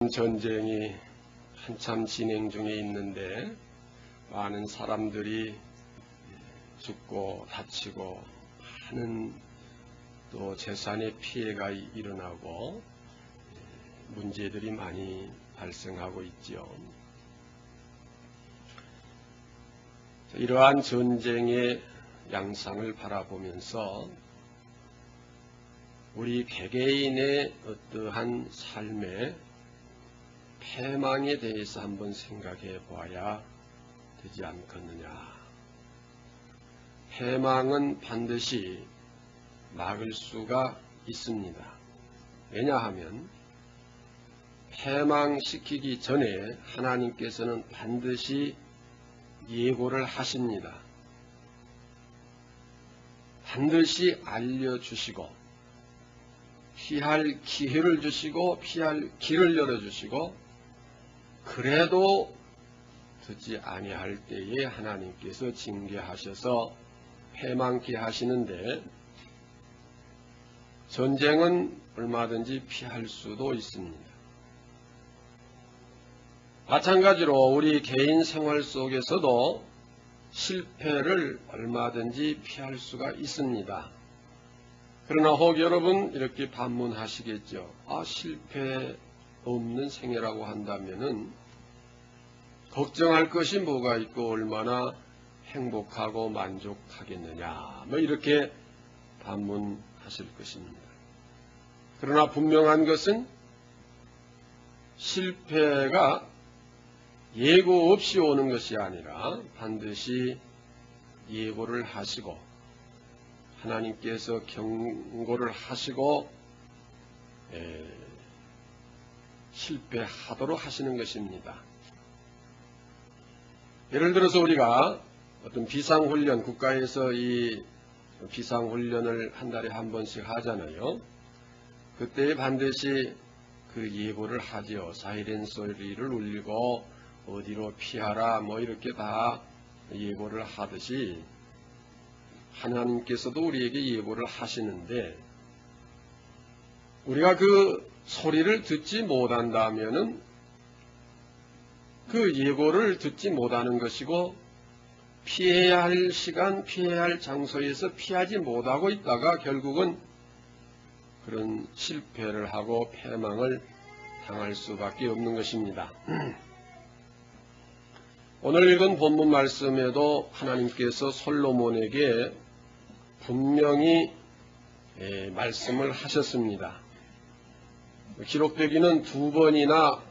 전쟁이 한참 진행 중에 있는데 많은 사람들이 죽고 다치고 많은 또 재산의 피해가 일어나고 문제들이 많이 발생하고 있지요. 이러한 전쟁의 양상을 바라보면서 우리 개개인의 어떠한 삶의 패망에 대해서 한번 생각해 보아야 되지 않겠느냐. 패망은 반드시 막을 수가 있습니다. 왜냐하면 패망시키기 전에 하나님께서는 반드시 예고를 하십니다. 반드시 알려주시고 피할 기회를 주시고 피할 길을 열어주시고 그래도 듣지 아니할 때에 하나님께서 징계하셔서 패망케 하시는데 전쟁은 얼마든지 피할 수도 있습니다. 마찬가지로 우리 개인 생활 속에서도 실패를 얼마든지 피할 수가 있습니다. 그러나 혹 여러분 이렇게 반문하시겠죠. 실패 없는 생애라고 한다면은 걱정할 것이 뭐가 있고 얼마나 행복하고 만족하겠느냐. 이렇게 반문하실 것입니다. 그러나 분명한 것은 실패가 예고 없이 오는 것이 아니라 반드시 예고를 하시고 하나님께서 경고를 하시고 실패하도록 하시는 것입니다. 예를 들어서 우리가 어떤 비상훈련, 국가에서 이 비상훈련을 한 달에 한 번씩 하잖아요. 그때 반드시 그 예고를 하지요. 사이렌 소리를 울리고 어디로 피하라 이렇게 다 예고를 하듯이 하나님께서도 우리에게 예고를 하시는데 우리가 그 소리를 듣지 못한다면은 그 예고를 듣지 못하는 것이고 피해야 할 시간, 피해야 할 장소에서 피하지 못하고 있다가 결국은 그런 실패를 하고 패망을 당할 수밖에 없는 것입니다. 오늘 읽은 본문 말씀에도 하나님께서 솔로몬에게 분명히 말씀을 하셨습니다. 기록되기는 2번이나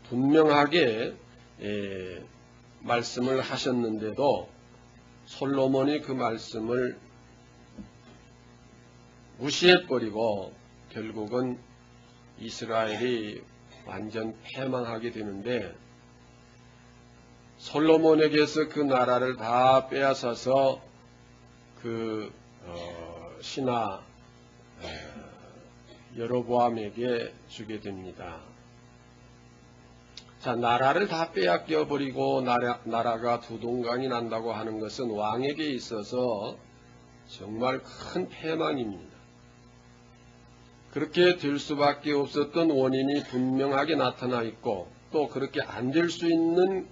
분명하게 말씀을 하셨는데도 솔로몬이 그 말씀을 무시해버리고 결국은 이스라엘이 완전 패망하게 되는데 솔로몬에게서 그 나라를 다 빼앗아서 그 신하 여로보암에게 주게 됩니다. 자, 나라를 다 빼앗겨 버리고 나라가 두동강이 난다고 하는 것은 왕에게 있어서 정말 큰 패망입니다. 그렇게 될 수밖에 없었던 원인이 분명하게 나타나 있고 또 그렇게 안 될 수 있는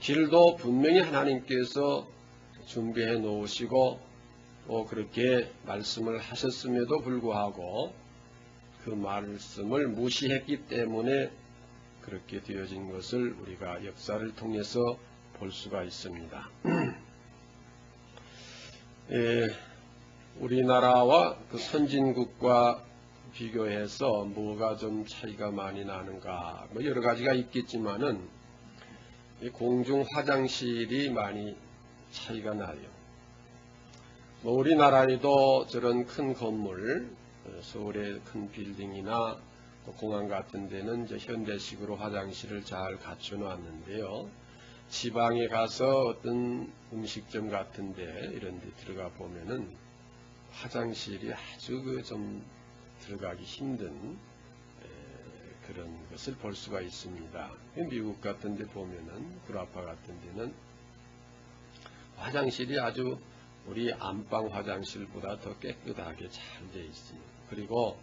길도 분명히 하나님께서 준비해 놓으시고 또 그렇게 말씀을 하셨음에도 불구하고 그 말씀을 무시했기 때문에 그렇게 되어진 것을 우리가 역사를 통해서 볼 수가 있습니다. 우리나라와 그 선진국과 비교해서 뭐가 좀 차이가 많이 나는가 여러 가지가 있겠지만은 공중 화장실이 많이 차이가 나요. 우리나라에도 저런 큰 건물, 서울의 큰 빌딩이나 공항 같은 데는 이제 현대식으로 화장실을 잘 갖춰 놨는데요. 지방에 가서 어떤 음식점 같은 데 이런 데 들어가 보면은 화장실이 아주 좀 들어가기 힘든 그런 것을 볼 수가 있습니다. 미국 같은 데 보면은 구라파 같은 데는 화장실이 아주 우리 안방 화장실보다 더 깨끗하게 잘 되어 있습니다. 그리고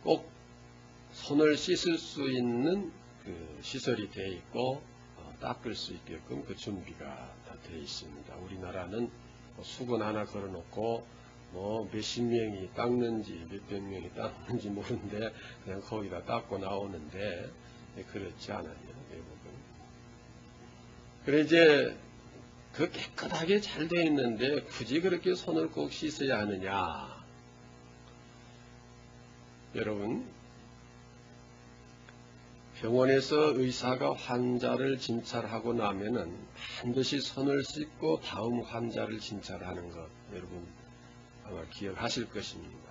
꼭 손을 씻을 수 있는 그 시설이 되어 있고 닦을 수 있게끔 그 준비가 다 되어 있습니다. 우리나라는 수건 하나 걸어놓고 몇십 명이 닦는지 몇백 명이 닦는지 모르는데 그냥 거기다 닦고 나오는데 그렇지 않아요. 외국은. 그래 이제 그 깨끗하게 잘 되어 있는데 굳이 그렇게 손을 꼭 씻어야 하느냐. 여러분, 병원에서 의사가 환자를 진찰하고 나면은 반드시 손을 씻고 다음 환자를 진찰하는 것, 여러분 아마 기억하실 것입니다.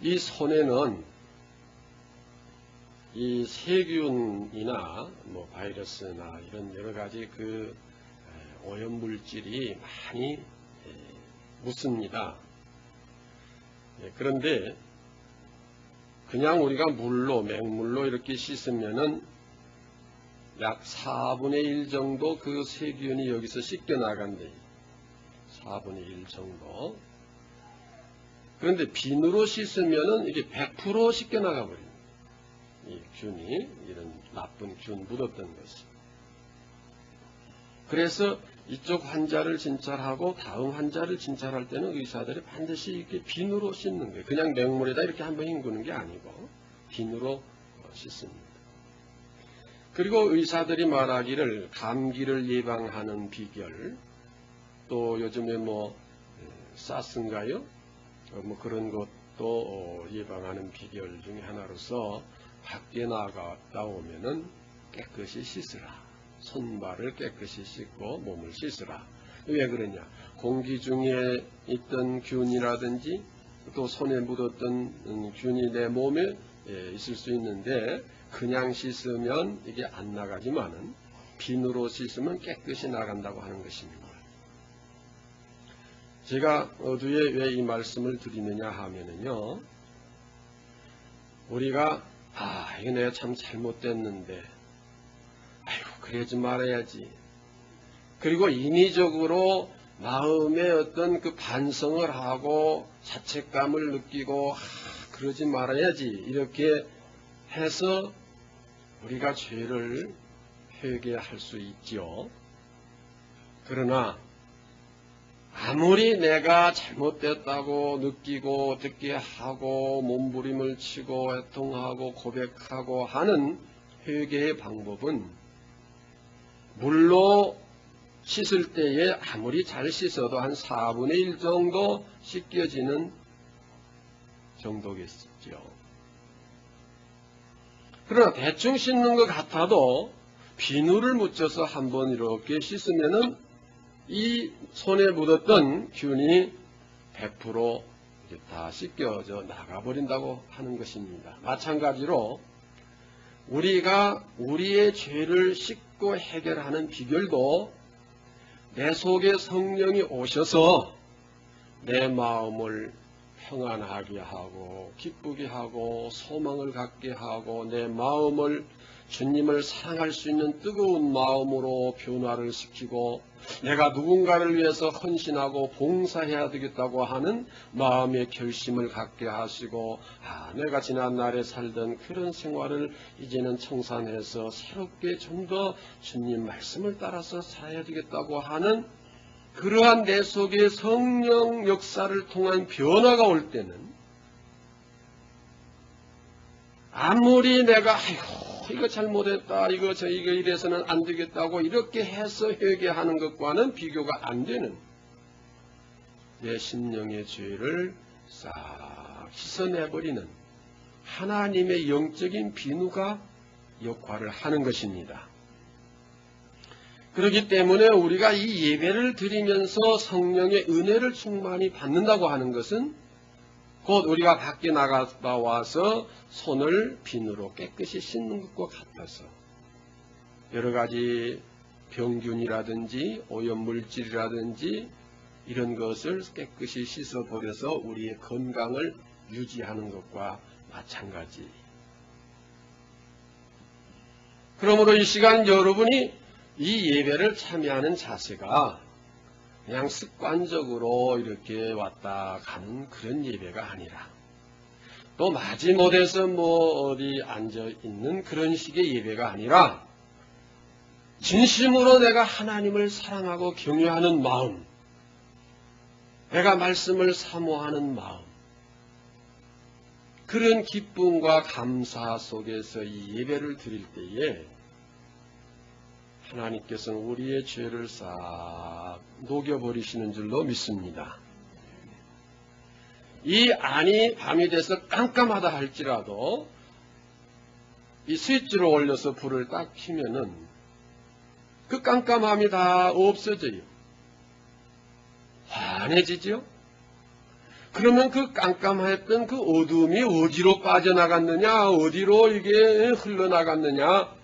이 손에는 이 세균이나 바이러스나 이런 여러 가지 그 오염 물질이 많이 묻습니다. 그런데 그냥 우리가 물로, 맹물로 이렇게 씻으면은 약 4분의 1 정도 그 세균이 여기서 씻겨 나간대. 4분의 1 정도. 그런데 비누로 씻으면은 이게 100% 씻겨 나가버립니다. 이 균이, 이런 나쁜 균 묻었던 것이. 그래서 이쪽 환자를 진찰하고 다음 환자를 진찰할 때는 의사들이 반드시 이렇게 비누로 씻는 거예요. 그냥 맹물에다 이렇게 한번 헹구는 게 아니고 비누로 씻습니다. 그리고 의사들이 말하기를 감기를 예방하는 비결, 또 요즘에 사스인가요? 그런 것도 예방하는 비결 중에 하나로서 밖에 나갔다 오면은 깨끗이 씻으라. 손발을 깨끗이 씻고 몸을 씻으라. 왜 그러냐? 공기 중에 있던 균이라든지 또 손에 묻었던 균이 내 몸에 있을 수 있는데 그냥 씻으면 이게 안 나가지만은 비누로 씻으면 깨끗이 나간다고 하는 것입니다. 제가 어두에 왜 이 말씀을 드리느냐 하면은요, 우리가 이거 내가 참 잘못됐는데 아이고 그러지 말아야지. 그리고 인위적으로 마음의 어떤 그 반성을 하고 자책감을 느끼고 그러지 말아야지 이렇게 해서 우리가 죄를 회개할 수 있지요. 그러나 아무리 내가 잘못됐다고 느끼고 듣게 하고 몸부림을 치고 애통하고 고백하고 하는 회개의 방법은 물로 씻을 때에 아무리 잘 씻어도 한 4분의 1 정도 씻겨지는 정도겠죠. 그러나 대충 씻는 것 같아도 비누를 묻혀서 한번 이렇게 씻으면은 이 손에 묻었던 균이 100% 다 씻겨져 나가버린다고 하는 것입니다. 마찬가지로 우리가 우리의 죄를 씻고 해결하는 비결도 내 속에 성령이 오셔서 내 마음을 평안하게 하고 기쁘게 하고 소망을 갖게 하고 내 마음을 주님을 사랑할 수 있는 뜨거운 마음으로 변화를 시키고 내가 누군가를 위해서 헌신하고 봉사해야 되겠다고 하는 마음의 결심을 갖게 하시고 내가 지난날에 살던 그런 생활을 이제는 청산해서 새롭게 좀 더 주님 말씀을 따라서 살아야 되겠다고 하는 그러한 내 속에 성령 역사를 통한 변화가 올 때는 아무리 내가 이거 잘못했다, 이거 이래서는 안 되겠다고 이렇게 해서 회개하는 것과는 비교가 안 되는 내 심령의 죄를 싹 씻어내버리는 하나님의 영적인 비누가 역할을 하는 것입니다. 그렇기 때문에 우리가 이 예배를 드리면서 성령의 은혜를 충만히 받는다고 하는 것은 곧 우리가 밖에 나갔다 와서 손을 비누로 깨끗이 씻는 것과 같아서 여러 가지 병균이라든지 오염물질이라든지 이런 것을 깨끗이 씻어버려서 우리의 건강을 유지하는 것과 마찬가지. 그러므로 이 시간 여러분이 이 예배를 참여하는 자세가 그냥 습관적으로 이렇게 왔다 가는 그런 예배가 아니라 또 마지못해서 뭐 어디 앉아 있는 그런 식의 예배가 아니라 진심으로 내가 하나님을 사랑하고 경외하는 마음, 내가 말씀을 사모하는 마음, 그런 기쁨과 감사 속에서 이 예배를 드릴 때에 하나님께서는 우리의 죄를 싹 녹여버리시는 줄로 믿습니다. 이 안이 밤이 돼서 깜깜하다 할지라도 이 스위치를 올려서 불을 딱 켜면은 그 깜깜함이 다 없어져요. 환해지죠? 그러면 그 깜깜했던 그 어둠이 어디로 빠져나갔느냐, 어디로 이게 흘러나갔느냐,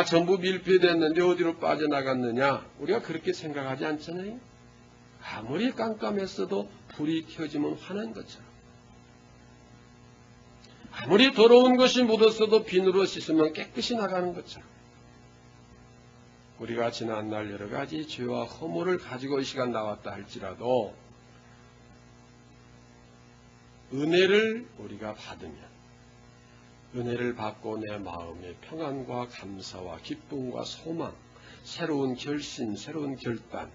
전부 밀폐됐는데 어디로 빠져나갔느냐, 우리가 그렇게 생각하지 않잖아요. 아무리 깜깜했어도 불이 켜지면 환한 것처럼, 아무리 더러운 것이 묻었어도 비누로 씻으면 깨끗이 나가는 것처럼, 우리가 지난날 여러 가지 죄와 허물을 가지고 이 시간 나왔다 할지라도 은혜를 우리가 받으면, 은혜를 받고 내 마음의 평안과 감사와 기쁨과 소망, 새로운 결심, 새로운 결단,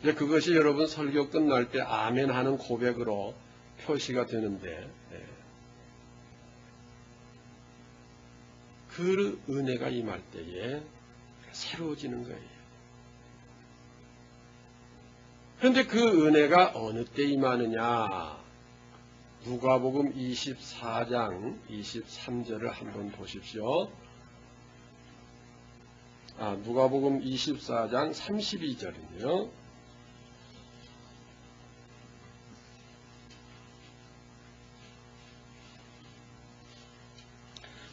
이제 그것이 여러분 설교 끝날 때 아멘 하는 고백으로 표시가 되는데, 그 은혜가 임할 때에 새로워지는 거예요. 그런데 그 은혜가 어느 때 임하느냐? 누가복음 24장 23절을 한번 보십시오. 누가복음 24장 32절은요.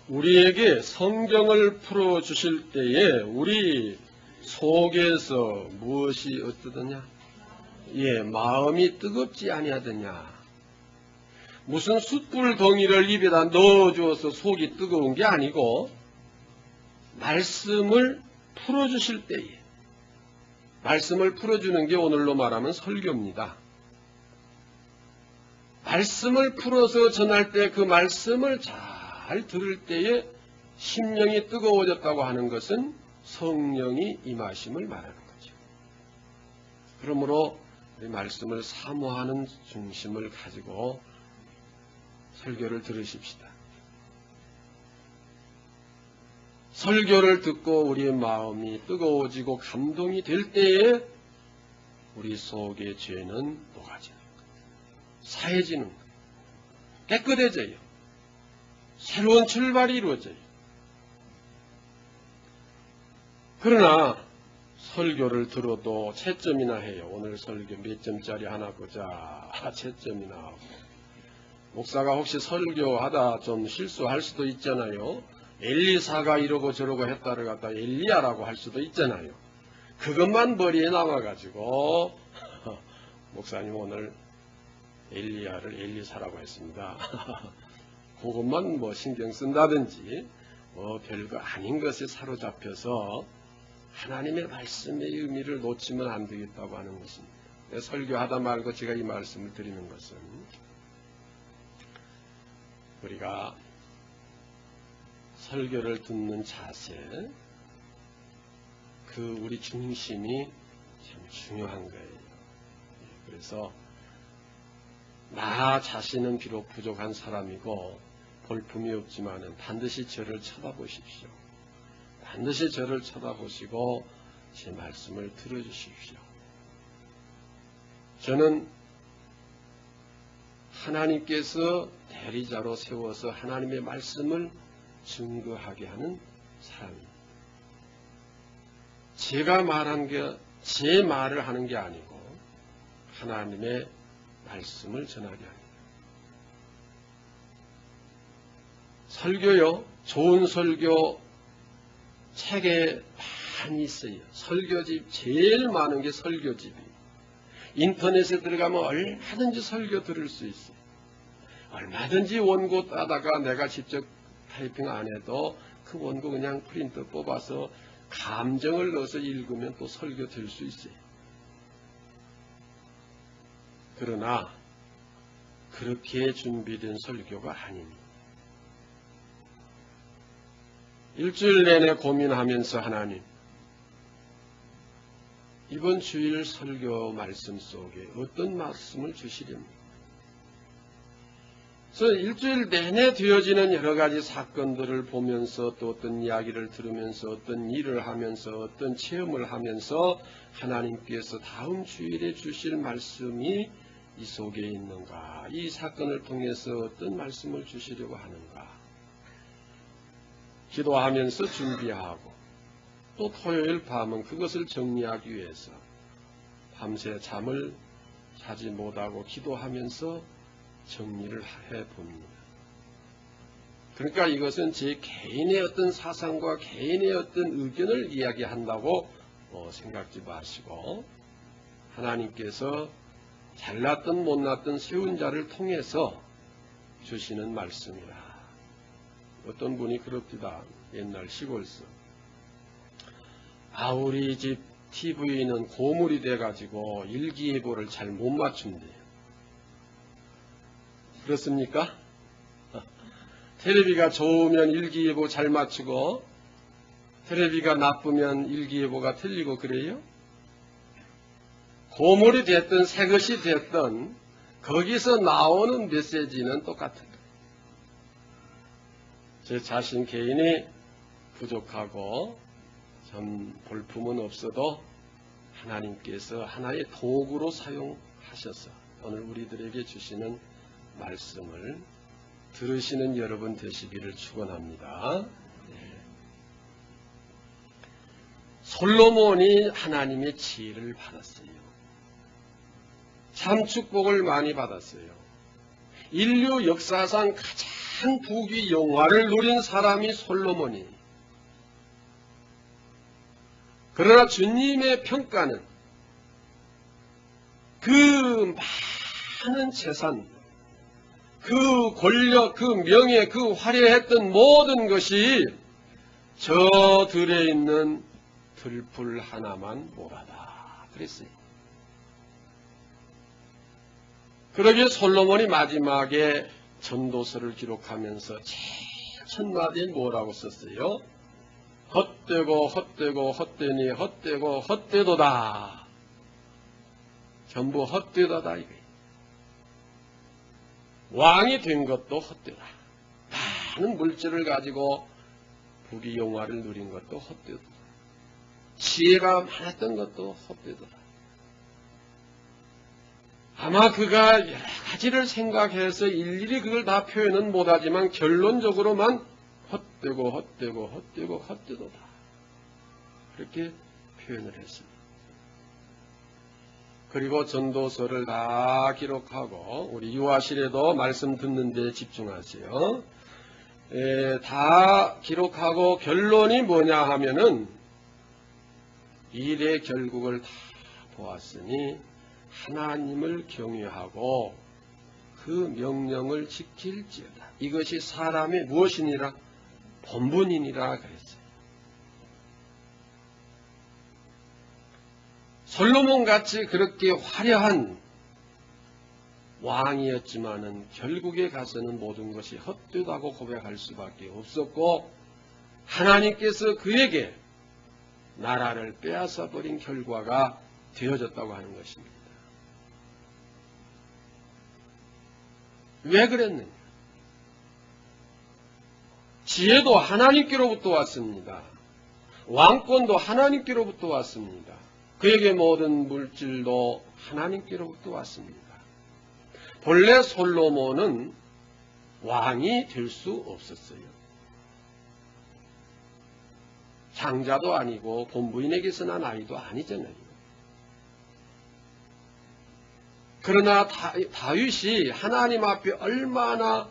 우리에게 성경을 풀어주실 때에 우리 속에서 무엇이 어떠더냐? 마음이 뜨겁지 아니하더냐? 무슨 숯불 덩이를 입에다 넣어주어서 속이 뜨거운 게 아니고 말씀을 풀어주실 때에, 말씀을 풀어주는 게 오늘로 말하면 설교입니다. 말씀을 풀어서 전할 때 그 말씀을 잘 들을 때에 심령이 뜨거워졌다고 하는 것은 성령이 임하심을 말하는 거죠. 그러므로 이 말씀을 사모하는 중심을 가지고 설교를 들으십시다. 설교를 듣고 우리의 마음이 뜨거워지고 감동이 될 때에 우리 속의 죄는 녹아지는 것, 사해지는 것, 깨끗해져요. 새로운 출발이 이루어져요. 그러나 설교를 들어도 채점이나 해요. 오늘 설교 몇 점짜리 하나 보자. 채점이나 하고. 목사가 혹시 설교하다 좀 실수할 수도 있잖아요. 엘리사가 이러고 저러고 했다를 갖다 엘리야라고 할 수도 있잖아요. 그것만 머리에 남아가지고 목사님 오늘 엘리야를 엘리사라고 했습니다. 그것만 뭐 신경 쓴다든지 별거 아닌 것에 사로잡혀서 하나님의 말씀의 의미를 놓치면 안 되겠다고 하는 것입니다. 설교하다 말고 제가 이 말씀을 드리는 것은 우리가 설교를 듣는 자세, 그 우리 중심이 참 중요한 거예요. 그래서 나 자신은 비록 부족한 사람이고 볼품이 없지만은 반드시 저를 쳐다보십시오. 반드시 저를 쳐다보시고 제 말씀을 들어주십시오. 저는 하나님께서 대리자로 세워서 하나님의 말씀을 증거하게 하는 사람입니다. 제가 말한 게 제 말을 하는 게 아니고 하나님의 말씀을 전하게 합니다. 설교요, 좋은 설교 책에 많이 있어요. 설교집 제일 많은 게 설교집이에요. 인터넷에 들어가면 얼마든지 설교 들을 수 있어요. 얼마든지 원고 따다가 내가 직접 타이핑 안 해도 그 원고 그냥 프린터 뽑아서 감정을 넣어서 읽으면 또 설교 될 수 있어요. 그러나 그렇게 준비된 설교가 아닙니다. 일주일 내내 고민하면서 하나님, 이번 주일 설교 말씀 속에 어떤 말씀을 주시렵니까? 그래서 일주일 내내 되어지는 여러 가지 사건들을 보면서 또 어떤 이야기를 들으면서 어떤 일을 하면서 어떤 체험을 하면서 하나님께서 다음 주일에 주실 말씀이 이 속에 있는가? 이 사건을 통해서 어떤 말씀을 주시려고 하는가? 기도하면서 준비하고 또 토요일 밤은 그것을 정리하기 위해서 밤새 잠을 자지 못하고 기도하면서 정리를 해봅니다. 그러니까 이것은 제 개인의 어떤 사상과 개인의 어떤 의견을 이야기한다고 생각지 마시고 하나님께서 잘났든 못났든 세운 자를 통해서 주시는 말씀이라. 어떤 분이 그럽디다. 옛날 시골서. 우리 집 TV는 고물이 돼가지고 일기예보를 잘 못 맞춘대요. 그렇습니까? 텔레비가 좋으면 일기예보 잘 맞추고 텔레비가 나쁘면 일기예보가 틀리고 그래요? 고물이 됐든 새것이 됐든 거기서 나오는 메시지는 똑같은 거예요. 제 자신 개인이 부족하고 참 볼품은 없어도 하나님께서 하나의 도구로 사용하셔서 오늘 우리들에게 주시는 말씀을 들으시는 여러분 되시기를 축원합니다. 솔로몬이 하나님의 지혜를 받았어요. 참 축복을 많이 받았어요. 인류 역사상 가장 부귀 영화를 누린 사람이 솔로몬이. 그러나 주님의 평가는 그 많은 재산, 그 권력, 그 명예, 그 화려했던 모든 것이 저 들에 있는 들풀 하나만 못하다 그랬어요. 그러기에 솔로몬이 마지막에 전도서를 기록하면서 제일 첫 마디에 뭐라고 썼어요? 헛되고 헛되고 헛되니 헛되고 헛되도다. 전부 헛되도다 이거예요. 왕이 된 것도 헛되다. 많은 물질을 가지고 부귀영화를 누린 것도 헛되다. 지혜가 많았던 것도 헛되다. 아마 그가 여러 가지를 생각해서 일일이 그걸 다 표현은 못하지만 결론적으로만 헛되고 헛되고 헛되고 헛되도다. 그렇게 표현을 했습니다. 그리고 전도서를 다 기록하고 우리 유아실에도 말씀 듣는 데 집중하세요. 다 기록하고 결론이 뭐냐 하면은 일의 결국을 다 보았으니 하나님을 경외하고 그 명령을 지킬지어다. 이것이 사람의 무엇이니라? 본분이니라 그랬어요. 솔로몬같이 그렇게 화려한 왕이었지만은 결국에 가서는 모든 것이 헛되다고 고백할 수밖에 없었고 하나님께서 그에게 나라를 빼앗아 버린 결과가 되어졌다고 하는 것입니다. 왜 그랬느냐? 지혜도 하나님께로부터 왔습니다. 왕권도 하나님께로부터 왔습니다. 그에게 모든 물질도 하나님께로부터 왔습니다. 본래 솔로몬은 왕이 될 수 없었어요. 장자도 아니고 본부인에게서 난 아이도 아니잖아요. 그러나 다윗이 하나님 앞에 얼마나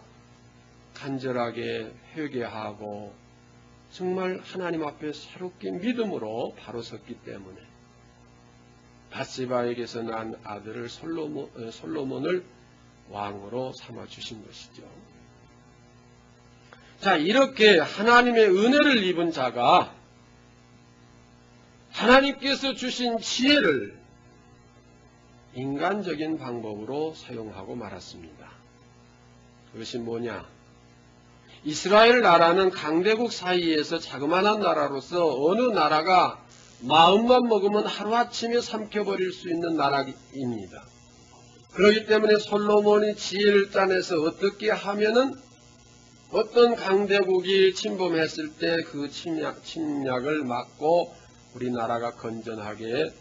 간절하게 회개하고 정말 하나님 앞에 새롭게 믿음으로 바로 섰기 때문에 바세바에게서 난 아들을 솔로몬을 왕으로 삼아 주신 것이죠. 자, 이렇게 하나님의 은혜를 입은 자가 하나님께서 주신 지혜를 인간적인 방법으로 사용하고 말았습니다. 그것이 뭐냐? 이스라엘 나라는 강대국 사이에서 자그마한 나라로서 어느 나라가 마음만 먹으면 하루아침에 삼켜버릴 수 있는 나라입니다. 그렇기 때문에 솔로몬이 지혜를 짜내서 어떻게 하면은 어떤 강대국이 침범했을 때 그 침략을 막고 우리나라가 건전하게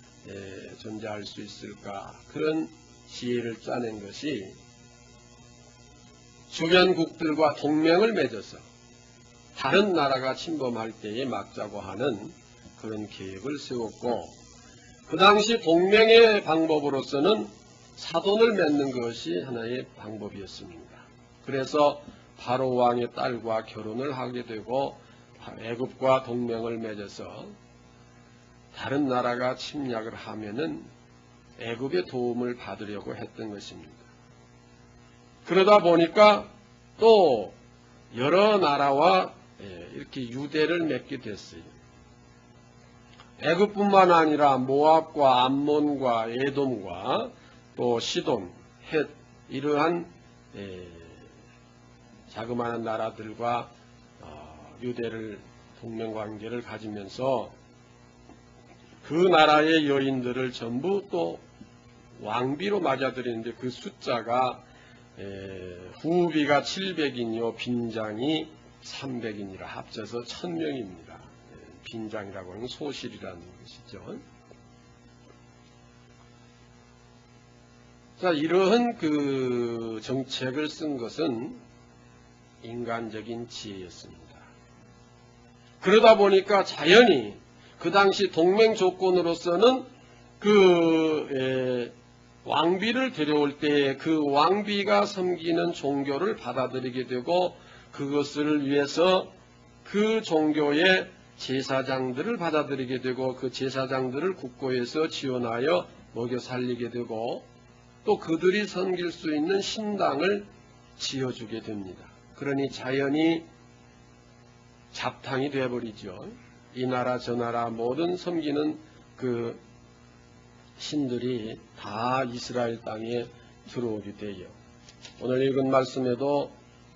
존재할 수 있을까? 그런 지혜를 짜낸 것이 주변국들과 동맹을 맺어서 다른 나라가 침범할 때에 막자고 하는 그런 계획을 세웠고, 그 당시 동맹의 방법으로서는 사돈을 맺는 것이 하나의 방법이었습니다. 그래서 바로 왕의 딸과 결혼을 하게 되고 애굽과 동맹을 맺어서 다른 나라가 침략을 하면은 애굽의 도움을 받으려고 했던 것입니다. 그러다 보니까 또 여러 나라와 이렇게 유대를 맺게 됐어요. 애굽뿐만 아니라 모압과 암몬과 에돔과 또 시돈, 헷 이러한 자그마한 나라들과 유대를 동맹관계를 가지면서 그 나라의 여인들을 전부 또 왕비로 맞아들이는데 그 숫자가 후비가 700인이요 빈장이 300인이라 합쳐서 1000명입니다. 빈장이라고 하는 소실이라는 것이죠. 자, 이러한 그 정책을 쓴 것은 인간적인 지혜였습니다. 그러다 보니까 자연히 그 당시 동맹 조건으로서는 그 왕비를 데려올 때 그 왕비가 섬기는 종교를 받아들이게 되고 그것을 위해서 그 종교의 제사장들을 받아들이게 되고 그 제사장들을 국고에서 지원하여 먹여 살리게 되고 또 그들이 섬길 수 있는 신당을 지어주게 됩니다. 그러니 자연히 잡탕이 되어버리죠. 이 나라 저 나라 모든 섬기는 그 신들이 다 이스라엘 땅에 들어오게 돼요. 오늘 읽은 말씀에도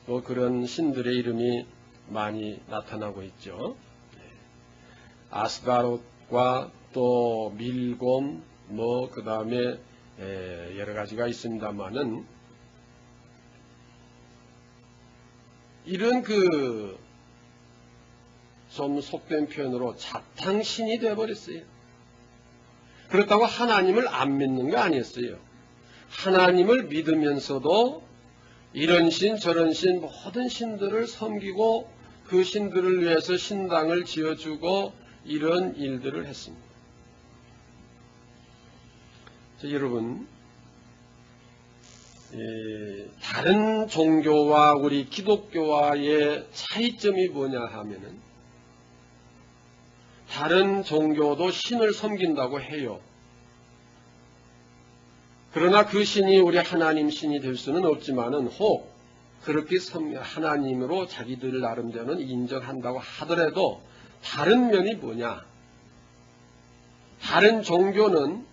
또 그런 신들의 이름이 많이 나타나고 있죠. 아스가롯과 또 밀곰 그 다음에 여러 가지가 있습니다만은 이런 그 좀 속된 표현으로 잡탕신이 되어버렸어요. 그렇다고 하나님을 안 믿는 게 아니었어요. 하나님을 믿으면서도 이런 신 저런 신 모든 신들을 섬기고 그 신들을 위해서 신당을 지어주고 이런 일들을 했습니다. 자, 여러분 다른 종교와 우리 기독교와의 차이점이 뭐냐 하면은 다른 종교도 신을 섬긴다고 해요. 그러나 그 신이 우리 하나님 신이 될 수는 없지만은 혹 그렇게 하나님으로 자기들 나름대로는 인정한다고 하더라도 다른 면이 뭐냐? 다른 종교는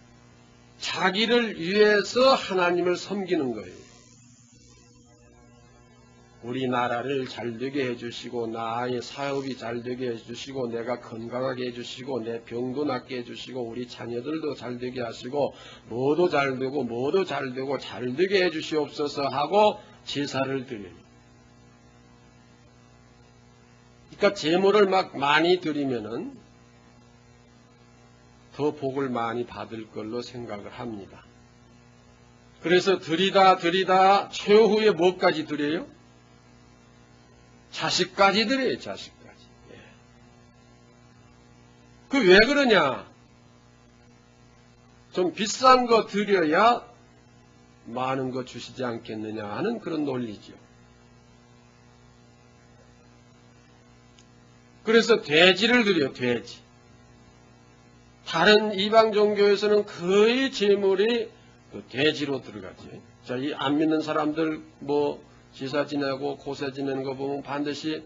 자기를 위해서 하나님을 섬기는 거예요. 우리나라를 잘되게 해주시고 나의 사업이 잘되게 해주시고 내가 건강하게 해주시고 내 병도 낫게 해주시고 우리 자녀들도 잘되게 하시고 뭐도 잘되고 뭐도 잘되고 잘되게 해주시옵소서 하고 제사를 드려요. 그러니까 제물을 막 많이 드리면은 더 복을 많이 받을 걸로 생각을 합니다. 그래서 드리다 최후에 뭐까지 드려요? 자식까지 드려요. 자식까지. 그 왜 그러냐? 좀 비싼 거 드려야 많은 거 주시지 않겠느냐 하는 그런 논리죠. 그래서 돼지를 드려요. 돼지. 다른 이방 종교에서는 거의 제물이 돼지로 들어가지. 자, 이 안 믿는 사람들 제사 지내고 고세 지내는 거 보면 반드시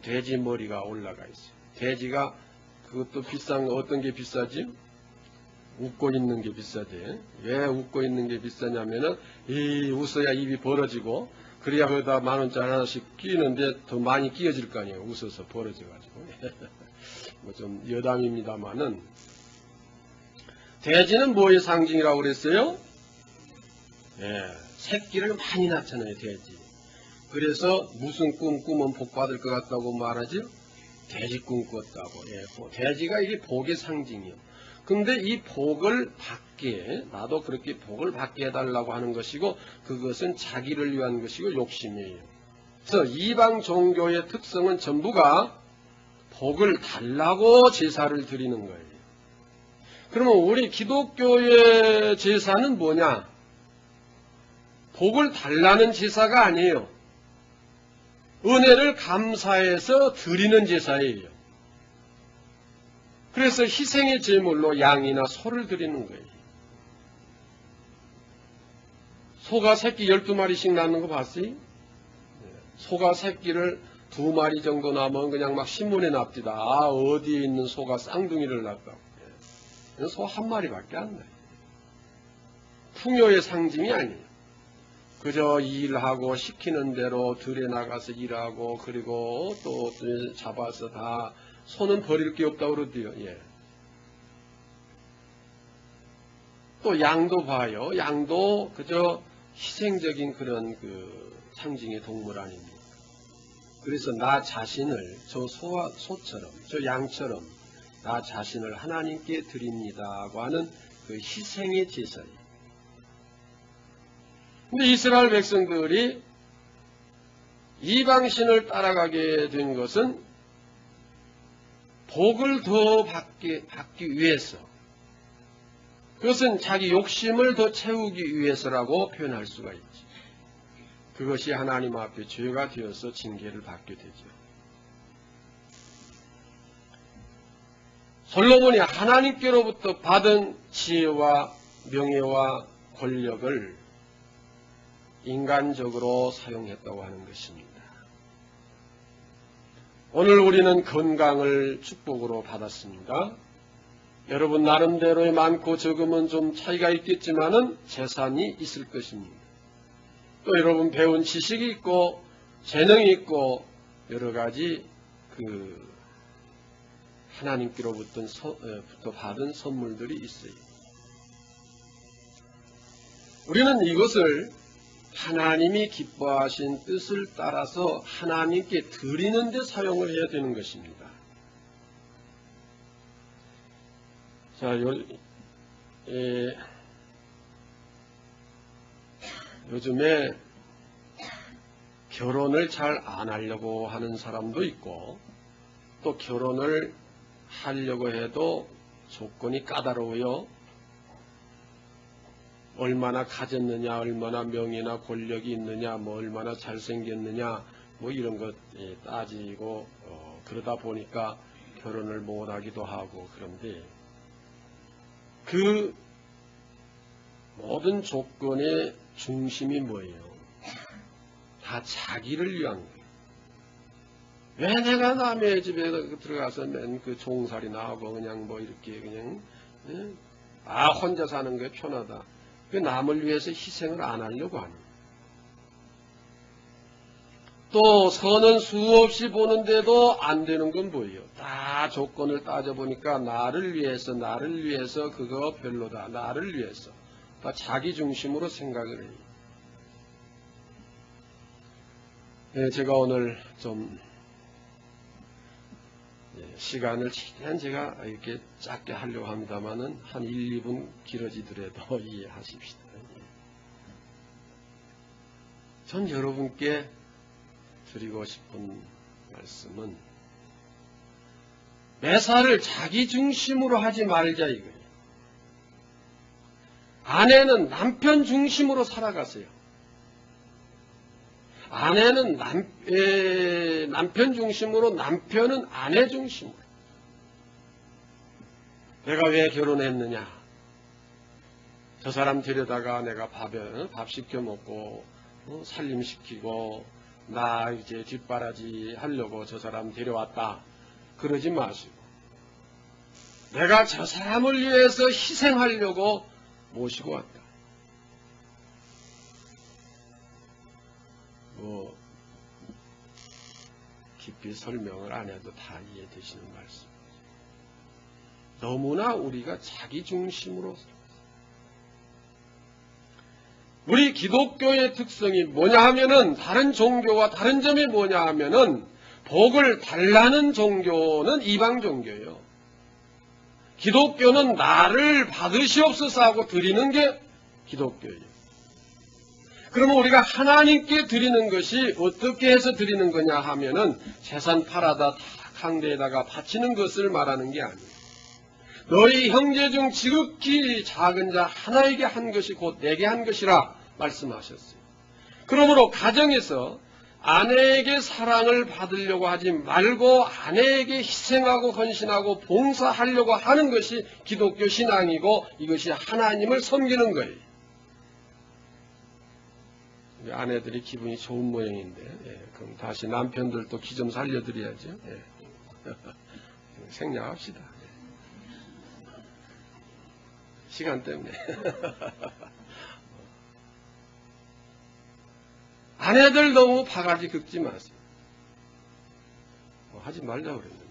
돼지 머리가 올라가 있어요. 돼지가 그것도 비싼 거 어떤 게 비싸지? 웃고 있는 게 비싸대. 왜 웃고 있는 게 비싸냐면은 웃어야 입이 벌어지고 그래야 거기다 10,000원짜리 하나씩 끼는데 더 많이 끼어질 거 아니에요. 웃어서 벌어져가지고. 뭐 좀 여담입니다만은, 돼지는 뭐의 상징이라고 그랬어요? 예, 새끼를 많이 낳잖아요, 돼지. 그래서 무슨 꿈 꾸면 복 받을 것 같다고 말하죠? 돼지 꿈 꿨다고. 예, 돼지가 이게 복의 상징이요. 근데 이 복을 받게, 나도 그렇게 복을 받게 해달라고 하는 것이고, 그것은 자기를 위한 것이고 욕심이에요. 그래서 이방 종교의 특성은 전부가 복을 달라고 제사를 드리는 거예요. 그러면 우리 기독교의 제사는 뭐냐? 복을 달라는 제사가 아니에요. 은혜를 감사해서 드리는 제사예요. 그래서 희생의 제물로 양이나 소를 드리는 거예요. 소가 새끼 12마리씩 낳는 거 봤어요? 소가 새끼를 2마리 정도 낳으면 그냥 막 신문에 납디다. 아, 어디에 있는 소가 쌍둥이를 낳았다고. 소 1마리밖에 안 나요. 풍요의 상징이 아니에요. 그저 일하고 시키는 대로 들에 나가서 일하고 그리고 또 잡아서 다 소는 버릴 게 없다고 그러대요. 예. 또 양도 봐요. 양도 그저 희생적인 그런 그 상징의 동물 아닙니까? 그래서 나 자신을 저 소처럼 저 양처럼 나 자신을 하나님께 드립니다고 하는 그 희생의 제사예요. 근데 이스라엘 백성들이 이방신을 따라가게 된 것은 복을 더 받기 위해서, 그것은 자기 욕심을 더 채우기 위해서라고 표현할 수가 있지. 그것이 하나님 앞에 죄가 되어서 징계를 받게 되죠. 솔로몬이 하나님께로부터 받은 지혜와 명예와 권력을 인간적으로 사용했다고 하는 것입니다. 오늘 우리는 건강을 축복으로 받았습니다. 여러분 나름대로의 많고 적음은 좀 차이가 있겠지만은 재산이 있을 것입니다. 또 여러분 배운 지식이 있고 재능이 있고 여러 가지 그 하나님께로부터 받은 선물들이 있어요. 우리는 이것을 하나님이 기뻐하신 뜻을 따라서 하나님께 드리는 데 사용을 해야 되는 것입니다. 자, 요즘에 결혼을 잘 안 하려고 하는 사람도 있고 또 결혼을 하려고 해도 조건이 까다로워요. 얼마나 가졌느냐, 얼마나 명예나 권력이 있느냐, 뭐 얼마나 잘생겼느냐, 뭐 이런 것 따지고 그러다 보니까 결혼을 못하기도 하고. 그런데 그 모든 조건의 중심이 뭐예요? 다 자기를 위한 거예요. 왜 내가 남의 집에 들어가서 맨 그 종살이나 하고 그냥 뭐 이렇게 그냥 혼자 사는 게 편하다. 그 남을 위해서 희생을 안 하려고 하는. 또 선은 수없이 보는데도 안 되는 건 뭐예요? 다 조건을 따져보니까 나를 위해서 그거 별로다. 나를 위해서. 다 자기 중심으로 생각을 해요. 네, 제가 오늘 좀 시간을 최대한 제가 이렇게 짧게 하려고 합니다만은 한 1, 2분 길어지더라도 이해하십시다. 전 여러분께 드리고 싶은 말씀은 매사를 자기 중심으로 하지 말자 이거예요. 아내는 남편 중심으로 살아가세요. 아내는 남편 중심으로, 남편은 아내 중심으로. 내가 왜 결혼했느냐? 저 사람 데려다가 내가 밥 시켜 먹고 살림시키고 나 이제 뒷바라지 하려고 저 사람 데려왔다. 그러지 마시고 내가 저 사람을 위해서 희생하려고 모시고 왔다. 깊이 설명을 안 해도 다 이해되시는 말씀. 너무나 우리가 자기 중심으로 우리 기독교의 특성이 뭐냐 하면은 다른 종교와 다른 점이 뭐냐 하면은 복을 달라는 종교는 이방 종교예요. 기독교는 나를 받으시옵소서 하고 드리는 게 기독교예요. 그러면 우리가 하나님께 드리는 것이 어떻게 해서 드리는 거냐 하면은 재산 팔아다 강대에다가 바치는 것을 말하는 게 아니에요. 너희 형제 중 지극히 작은 자 하나에게 한 것이 곧 내게 한 것이라 말씀하셨어요. 그러므로 가정에서 아내에게 사랑을 받으려고 하지 말고 아내에게 희생하고 헌신하고 봉사하려고 하는 것이 기독교 신앙이고 이것이 하나님을 섬기는 거예요. 우리 아내들이 기분이 좋은 모양인데 그럼 다시 남편들도 기 좀 살려드려야죠. 생략합시다. 시간 때문에. 아내들 너무 바가지 긁지 마세요. 하지 말자고 그랬는데.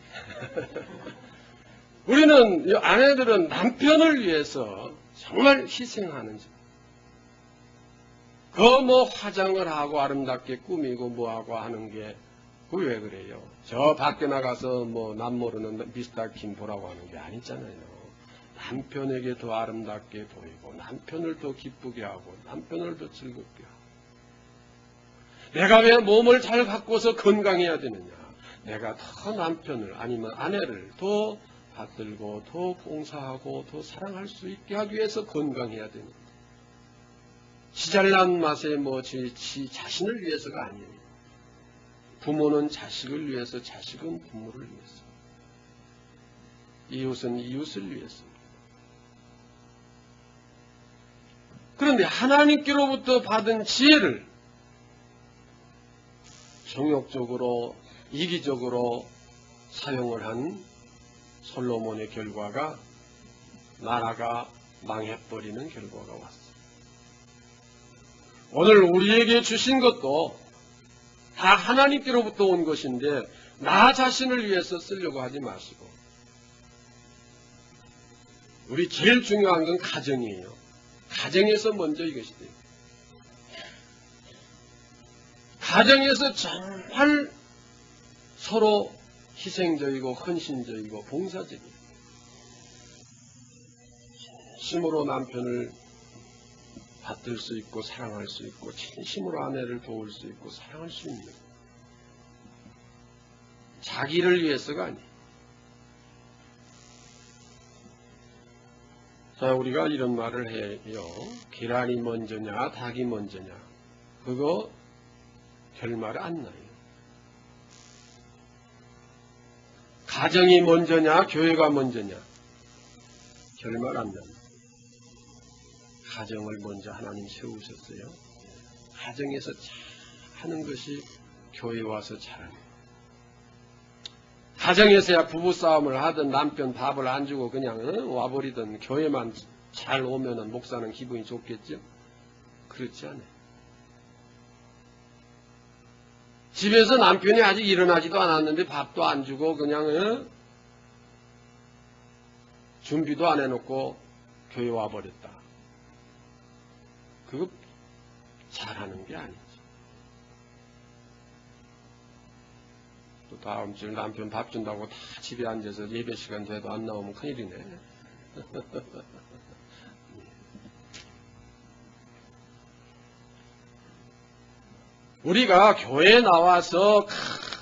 우리는, 아내들은 남편을 위해서 정말 희생하는 자. 뭐 화장을 하고 아름답게 꾸미고 뭐하고 하는 게, 그 왜 그래요? 저 밖에 나가서 뭐 남 모르는 미스터 김 보라고 하는 게 아니잖아요. 남편에게 더 아름답게 보이고, 남편을 더 기쁘게 하고, 남편을 더 즐겁게 하고. 내가 왜 몸을 잘 바꿔서 건강해야 되느냐? 내가 더 남편을 아니면 아내를 더 받들고 더 봉사하고 더 사랑할 수 있게 하기 위해서 건강해야 되는 거예요. 지잘난 맛에 지 자신을 위해서가 아니에요. 부모는 자식을 위해서, 자식은 부모를 위해서. 이웃은 이웃을 위해서. 그런데 하나님께로부터 받은 지혜를 정욕적으로, 이기적으로 사용을 한 솔로몬의 결과가 나라가 망해버리는 결과가 왔어요. 오늘 우리에게 주신 것도 다 하나님께로부터 온 것인데 나 자신을 위해서 쓰려고 하지 마시고 우리 제일 중요한 건 가정이에요. 가정에서 먼저 이것이 돼요. 가정에서 정말 서로 희생적이고 헌신적이고 봉사적이고 진심으로 남편을 받들 수 있고 사랑할 수 있고 진심으로 아내를 도울 수 있고 사랑할 수 있는 자기를 위해서가 아니에요. 자, 우리가 이런 말을 해요. 계란이 먼저냐 닭이 먼저냐 그거 결말 안 나요. 가정이 먼저냐 교회가 먼저냐 결말 안 나요. 가정을 먼저 하나님 세우셨어요. 가정에서 하는 것이 교회 와서 잘하는 거예요. 가정에서야 부부싸움을 하든 남편 밥을 안 주고 그냥 와버리든 교회만 잘 오면은 목사는 기분이 좋겠죠? 그렇지 않아요. 집에서 남편이 아직 일어나지도 않았는데 밥도 안 주고 그냥 준비도 안 해놓고 교회 와버렸다. 그거 잘하는 게 아니지. 또 다음 주에 남편 밥 준다고 다 집에 앉아서 예배 시간 돼도 안 나오면 큰일이네. 우리가 교회에 나와서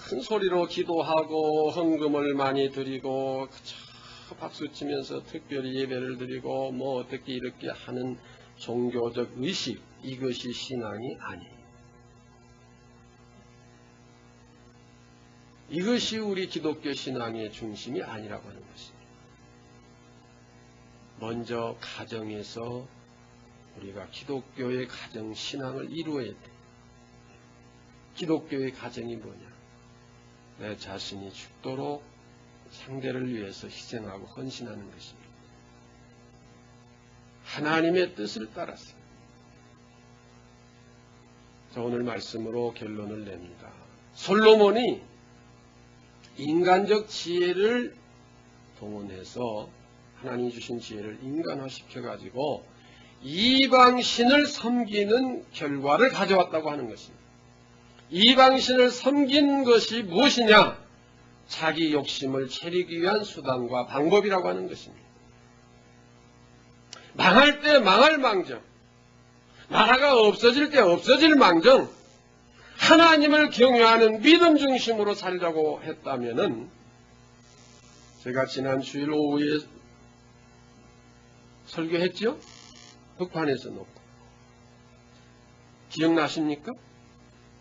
큰 소리로 기도하고 헌금을 많이 드리고 박수치면서 특별히 예배를 드리고 뭐 어떻게 이렇게 하는 종교적 의식, 이것이 신앙이 아니에요. 이것이 우리 기독교 신앙의 중심이 아니라고 하는 것입니다. 먼저 가정에서 우리가 기독교의 가정 신앙을 이루어야 돼. 기독교의 가정이 뭐냐? 내 자신이 죽도록 상대를 위해서 희생하고 헌신하는 것입니다. 하나님의 뜻을 따라서. 자, 오늘 말씀으로 결론을 냅니다. 솔로몬이 인간적 지혜를 동원해서 하나님이 주신 지혜를 인간화시켜가지고 이방신을 섬기는 결과를 가져왔다고 하는 것입니다. 이방신을 섬긴 것이 무엇이냐? 자기 욕심을 채리기 위한 수단과 방법이라고 하는 것입니다. 망할 때 망할 망정, 나라가 없어질 때 없어질 망정, 하나님을 경외하는 믿음 중심으로 살려고 했다면은, 제가 지난 주일 오후에 설교했죠? 흑판에서 놓고. 기억나십니까?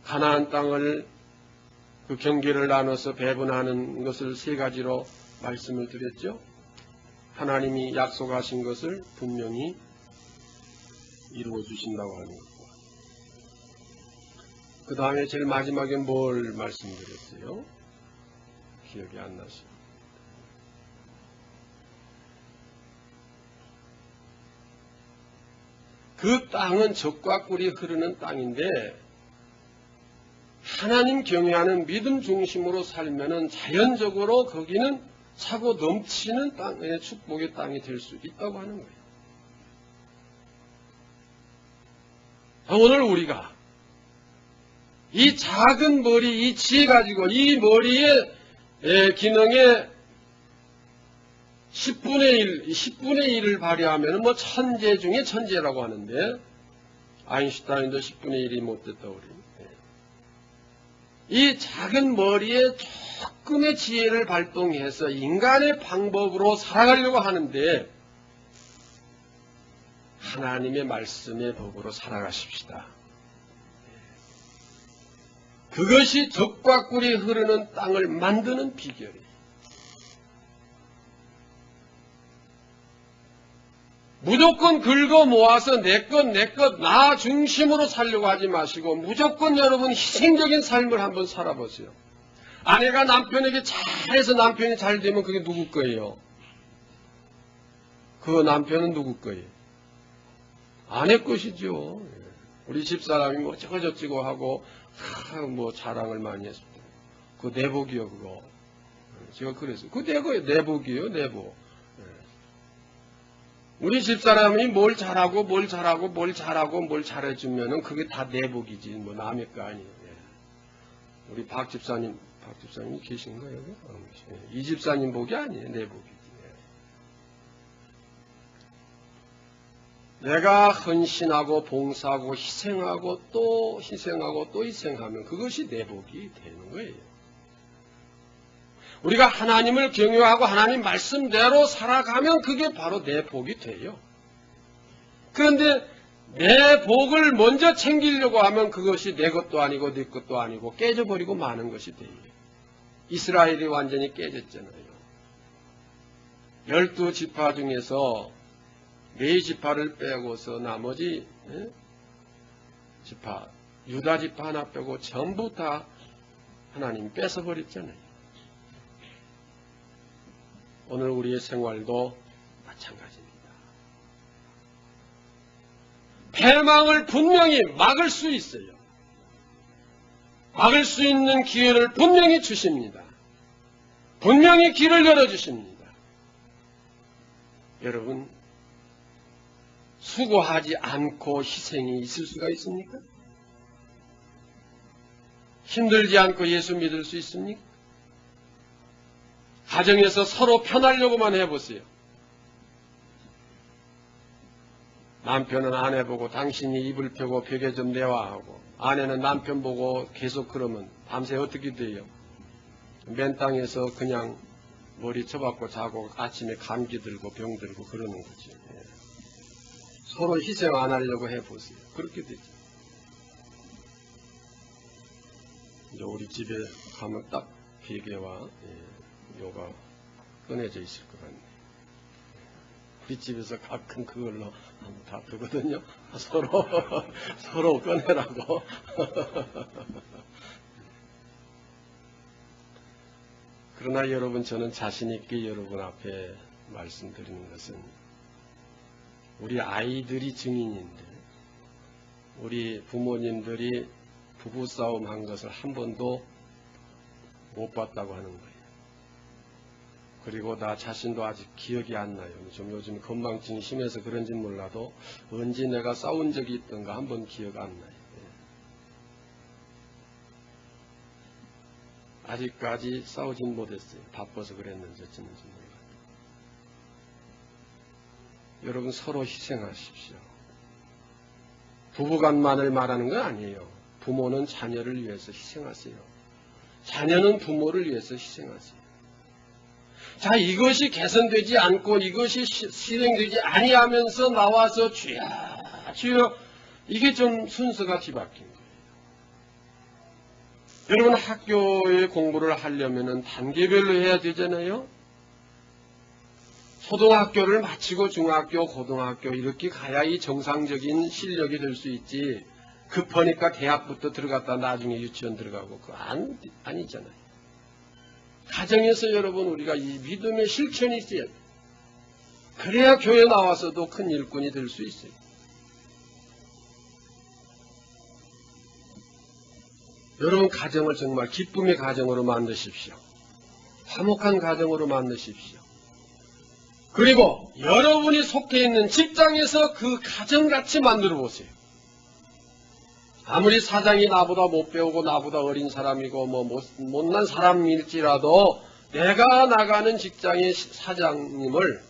가나안 땅을 그 경계를 나눠서 배분하는 것을 세 가지로 말씀을 드렸죠? 하나님이 약속하신 것을 분명히 이루어 주신다고 하는 것. 그 다음에 제일 마지막에 뭘 말씀드렸어요? 기억이 안 나시죠? 그 땅은 젖과 꿀이 흐르는 땅인데 하나님 경외하는 믿음 중심으로 살면은 자연적으로 거기는 차고 넘치는 땅의 축복의 땅이 될 수 있다고 하는 거예요. 오늘 우리가 이 작은 머리, 이 지혜 가지고 이 머리의 기능의 10분의 1을 발휘하면 뭐 천재 중에 천재라고 하는데, 아인슈타인도 10분의 1이 못됐다고 그래요. 이 작은 머리에 조금의 지혜를 발동해서 인간의 방법으로 살아가려고 하는데, 하나님의 말씀의 법으로 살아가십시다. 그것이 젖과 꿀이 흐르는 땅을 만드는 비결이에요. 무조건 긁어 모아서 내 것 나 중심으로 살려고 하지 마시고 무조건 여러분 희생적인 삶을 한번 살아보세요. 아내가 남편에게 잘해서 남편이 잘 되면 그게 누구 거예요? 그 남편은 누구 거예요? 아내 것이죠. 우리 집사람이 뭐 저거저쩌고 하고 뭐 자랑을 많이 했습니다. 그거 내복이요, 그거. 제가 그랬어요. 그거 내복이에요, 내복. 우리 집사람이 뭘 잘하고 뭘 잘해주면은 그게 다 내복이지, 뭐 남의 거 아니에요. 우리 박 집사님이 계신 거예요? 이 집사님 복이 아니에요, 내복이지. 내가 헌신하고 봉사하고 희생하고 또 희생하면 그것이 내복이 되는 거예요. 우리가 하나님을 경외하고 하나님 말씀대로 살아가면 그게 바로 내 복이 돼요. 그런데 내 복을 먼저 챙기려고 하면 그것이 내 것도 아니고 네 것도 아니고 깨져버리고 마는 것이 돼요. 이스라엘이 완전히 깨졌잖아요. 12지파 중에서 4지파를 빼고서 나머지 지파, 유다 지파 하나 빼고 전부 다 하나님 뺏어버렸잖아요. 오늘 우리의 생활도 마찬가지입니다. 패망을 분명히 막을 수 있어요. 막을 수 있는 기회를 분명히 주십니다. 분명히 길을 열어주십니다. 여러분, 수고하지 않고 희생이 있을 수가 있습니까? 힘들지 않고 예수 믿을 수 있습니까? 가정에서 서로 편하려고만 해보세요. 남편은 아내 보고 당신이 이불 펴고 벽에 좀 내와 하고, 아내는 남편 보고 계속 그러면 밤새 어떻게 돼요? 맨 땅에서 그냥 머리 쳐박고 자고 아침에 감기 들고 병 들고 그러는 거지. 서로 희생 안 하려고 해보세요. 그렇게 되죠. 이제 우리 집에 가면 딱 베개와 요가 꺼내져 있을 것 같네요. 우리 집에서 가끔 그걸로 다 두거든요. 서로 꺼내라고. 그러나 여러분, 저는 자신 있게 여러분 앞에 말씀드리는 것은 우리 아이들이 증인인데 우리 부모님들이 부부싸움 한 것을 한 번도 못 봤다고 하는 거예요. 그리고 나 자신도 아직 기억이 안 나요. 좀 요즘 건망증이 심해서 그런지는 몰라도 언제 내가 싸운 적이 있던가 한번 기억 안 나요. 아직까지 싸우진 못했어요. 바빠서 그랬는지 어쩌는지 몰라요. 여러분 서로 희생하십시오. 부부간만을 말하는 건 아니에요. 부모는 자녀를 위해서 희생하세요. 자녀는 부모를 위해서 희생하세요. 자, 이것이 개선되지 않고 이것이 실행되지 아니하면서 나와서 주여 주여, 이게 좀 순서가 뒤바뀐 거예요. 여러분 학교에 공부를 하려면 단계별로 해야 되잖아요. 초등학교를 마치고 중학교, 고등학교 이렇게 가야 이 정상적인 실력이 될 수 있지. 급하니까 대학부터 들어갔다 나중에 유치원 들어가고 그거 아니잖아요. 가정에서 여러분 우리가 이 믿음의 실천이 있어야 돼요. 그래야 교회 나와서도 큰 일꾼이 될 수 있어요. 여러분 가정을 정말 기쁨의 가정으로 만드십시오. 화목한 가정으로 만드십시오. 그리고 여러분이 속해 있는 직장에서 그 가정같이 만들어 보세요. 아무리 사장이 나보다 못 배우고 나보다 어린 사람이고 못난 사람일지라도 내가 나가는 직장의 사장님을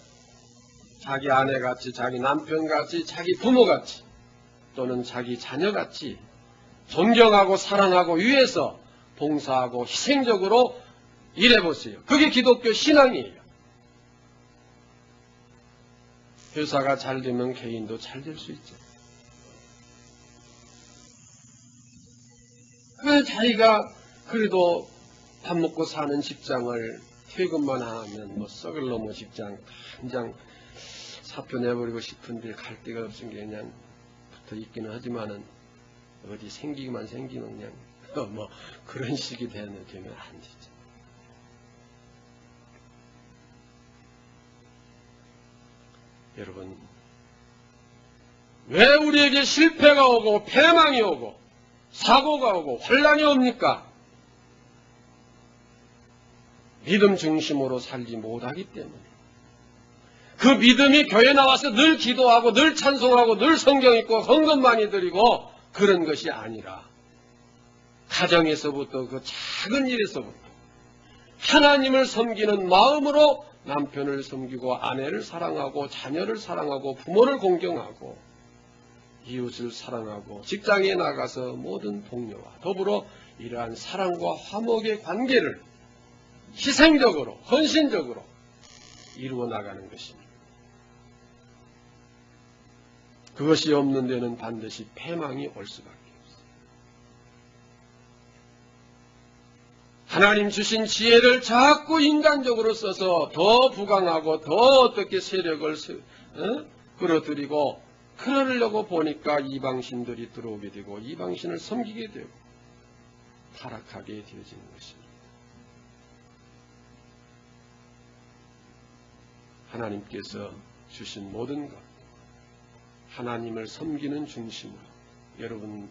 자기 아내같이, 자기 남편같이, 자기 부모같이 또는 자기 자녀같이 존경하고 사랑하고 위해서 봉사하고 희생적으로 일해보세요. 그게 기독교 신앙이에요. 회사가 잘 되면 개인도 잘 될 수 있죠. 자기가 그래도 밥 먹고 사는 직장을 퇴근만 하면 썩을 놈의 직장 당장 사표 내버리고 싶은데 갈 데가 없은 게 그냥 붙어 있기는 하지만은 어디 생기기만 생기는 그냥 그런 식이 되면 안 되죠. 여러분 왜 우리에게 실패가 오고 패망이 오고 사고가 오고 환란이 옵니까? 믿음 중심으로 살지 못하기 때문에. 그 믿음이 교회 나와서 늘 기도하고 늘 찬송하고 늘 성경 읽고 헌금 많이 드리고 그런 것이 아니라 가정에서부터 그 작은 일에서부터 하나님을 섬기는 마음으로 남편을 섬기고 아내를 사랑하고 자녀를 사랑하고 부모를 공경하고 이웃을 사랑하고 직장에 나가서 모든 동료와 더불어 이러한 사랑과 화목의 관계를 희생적으로 헌신적으로 이루어 나가는 것입니다. 그것이 없는 데는 반드시 패망이 올 수밖에 없어요. 하나님 주신 지혜를 자꾸 인간적으로 써서 더 부강하고 더 어떻게 세력을 끌어들이고 그러려고 보니까 이방신들이 들어오게 되고 이방신을 섬기게 되고 타락하게 되어지는 것입니다. 하나님께서 주신 모든 것 하나님을 섬기는 중심으로 여러분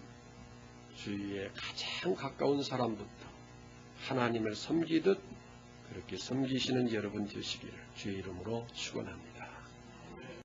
주위에 가장 가까운 사람부터 하나님을 섬기듯 그렇게 섬기시는 여러분 되시기를 주의 이름으로 축원합니다.